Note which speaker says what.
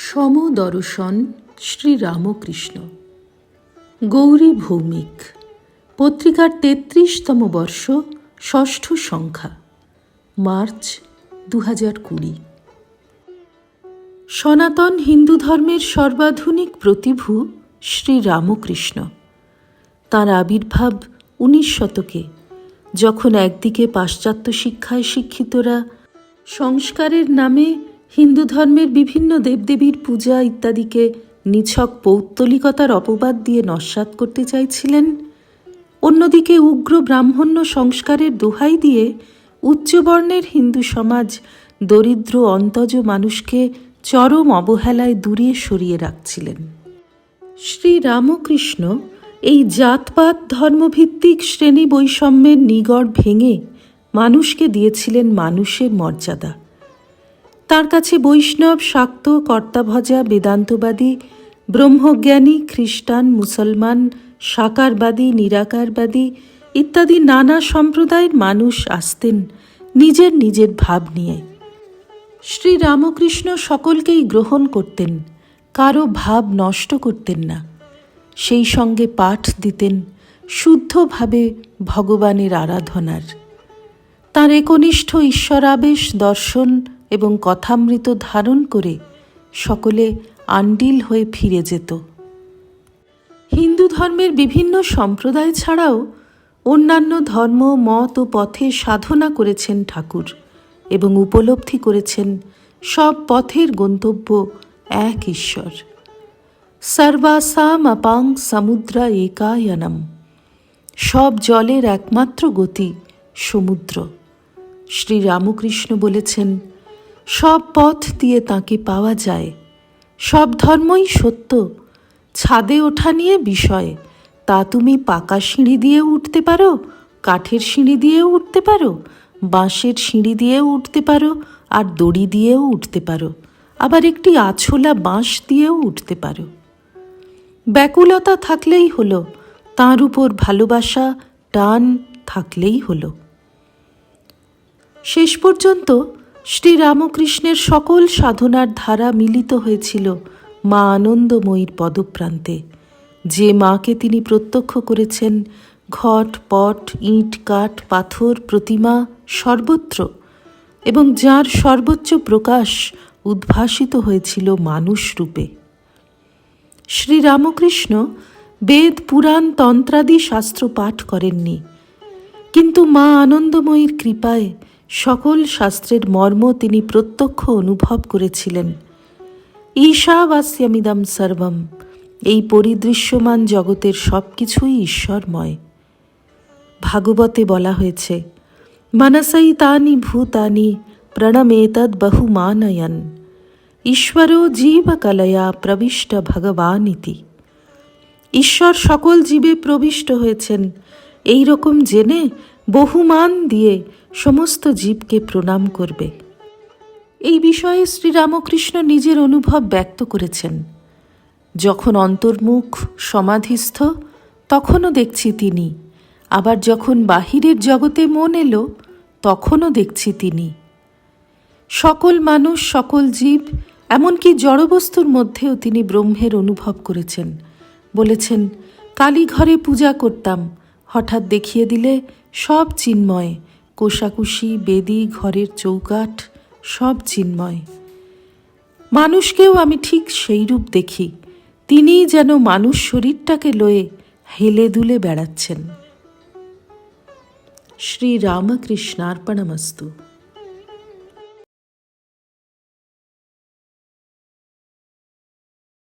Speaker 1: সমদর্শন শ্রীরামকৃষ্ণ। গৌরী ভৌমিক, পত্রিকার ৩৩তম বর্ষ, ষষ্ঠ সংখ্যা, মার্চ ২০২০। সনাতন হিন্দু ধর্মের সর্বাধুনিক প্রতিভু শ্রীরামকৃষ্ণ। তাঁর আবির্ভাব ১৯ শতকে, যখন একদিকে পাশ্চাত্য শিক্ষায় শিক্ষিতরা সংস্কারের নামে হিন্দু ধর্মের বিভিন্ন দেবদেবীর পূজা ইত্যাদিকে নিছক পৌত্তলিকতার অপবাদ দিয়ে নস্যাৎ করতে চাইছিলেন, অন্যদিকে উগ্র ব্রাহ্মণ্য সংস্কারের দোহাই দিয়ে উচ্চবর্ণের হিন্দু সমাজ দরিদ্র অন্তজ মানুষকে চরম অবহেলায় দূরে সরিয়ে রাখছিলেন। শ্রীরামকৃষ্ণ এই জাতপাত ধর্মভিত্তিক শ্রেণী বৈষম্যের নিগড় ভেঙে মানুষকে দিয়েছিলেন মানুষের মর্যাদা। তার কাছে বৈষ্ণব, শাক্ত, কর্তাভজা, বেদান্তবাদী, ব্রহ্মজ্ঞানী, খ্রিস্টান, মুসলমান, সাকারবাদী, নিরাকারবাদী ইত্যাদি নানা সম্প্রদায়ের মানুষ আসতেন নিজের নিজের ভাব নিয়ে। শ্রীরামকৃষ্ণ সকলকেই গ্রহণ করতেন, কারো ভাব নষ্ট করতেন না। সেই সঙ্গে পাঠ দিতেন শুদ্ধভাবে ভগবানের আরাধনার। তাঁর একনিষ্ঠ ঈশ্বরাবেশ দর্শন এবং কথামৃত ধারণ করে সকলে আন্ডিল হয়ে ফিরে যেত। হিন্দু ধর্মের বিভিন্ন সম্প্রদায় ছাড়াও অন্যান্য ধর্ম, মত ও পথে সাধনা করেছেন ঠাকুর এবং উপলব্ধি করেছেন সব পথের গন্তব্য এক ঈশ্বর। সর্বাসাম অপাং সমুদ্রা একায়নম, সব জলের একমাত্র গতি সমুদ্র। শ্রীরামকৃষ্ণ বলেছেন, সব পথ দিয়ে তাঁকে পাওয়া যায়, সব ধর্মই সত্য। ছাদে ওঠা নিয়ে বিষয়, তা তুমি পাকা সিঁড়ি দিয়েও উঠতে পারো, কাঠের সিঁড়ি দিয়েও উঠতে পারো, বাঁশের সিঁড়ি দিয়েও উঠতে পারো, আর দড়ি দিয়েও উঠতে পারো, আবার একটি আছলা বাঁশ দিয়েও উঠতে পারো। ব্যাকুলতা থাকলেই হলো, তাঁর উপর ভালোবাসা, টান থাকলেই হলো। শেষ পর্যন্ত শ্রীরামকৃষ্ণের সকল সাধনার ধারা মিলিত হয়েছিল মা আনন্দময়ীর পদপ্রান্তে, যে মাকে তিনি প্রত্যক্ষ করেছেন ঘট, পট, ইট, কাঠ, পাথর, প্রতিমা সর্বত্র, এবং যার সর্বোচ্চ প্রকাশ উদ্ভাসিত হয়েছিল মানুষ রূপে। শ্রীরামকৃষ্ণ বেদ, পুরাণ, তন্ত্রাদি শাস্ত্র পাঠ করেননি, কিন্তু মা আনন্দময়ীর কৃপায় সকল শাস্ত্রের মর্ম তিনি প্রত্যক্ষ অনুভব করেছিলেন। ঈশাবাস্যমিদং সর্বম, এই পরিদৃশ্যমান জগতের সব কিছুই ঈশ্বরময়। ভাগবতে বলা হয়েছে, মনসৈ তানি ভূতানি প্রণমেতদ বহুমানয়ন, ঈশ্বরো জীবকলয়া প্রবিষ্ট ভগবানিতি। ঈশ্বর সকল জীবে প্রবিষ্ট হয়েছেন এই রকম জেনে বহুমান দিয়ে সমস্ত জীবকে প্রণাম করবে। এই বিষয়ে শ্রীরামকৃষ্ণ নিজের অনুভব ব্যক্ত করেছেন। যখন অন্তর্মুখ সমাধিস্থ তখনও দেখছি তিনি, আবার যখন বাহিরের জগতে মন এলো তখনও দেখছি তিনি। সকল মানুষ, সকল জীব, এমনকি জড়বস্তুর মধ্যেও তিনি ব্রহ্মের অনুভব করেছেন। বলেছেন, কালীঘরে পূজা করতাম, হঠাৎ দেখিয়ে দিলে সব চিন্ময়, কোষাকুষি, বেদি, ঘরের চৌকাঠ সব চিন্ময়। মানুষকেও আমি ঠিক সেইরূপ দেখি, তিনিই যেন মানুষ শরীরটাকে লয়ে হেলে দুলে বেড়াচ্ছেন। শ্রীরামকৃষ্ণার্পণমস্তু।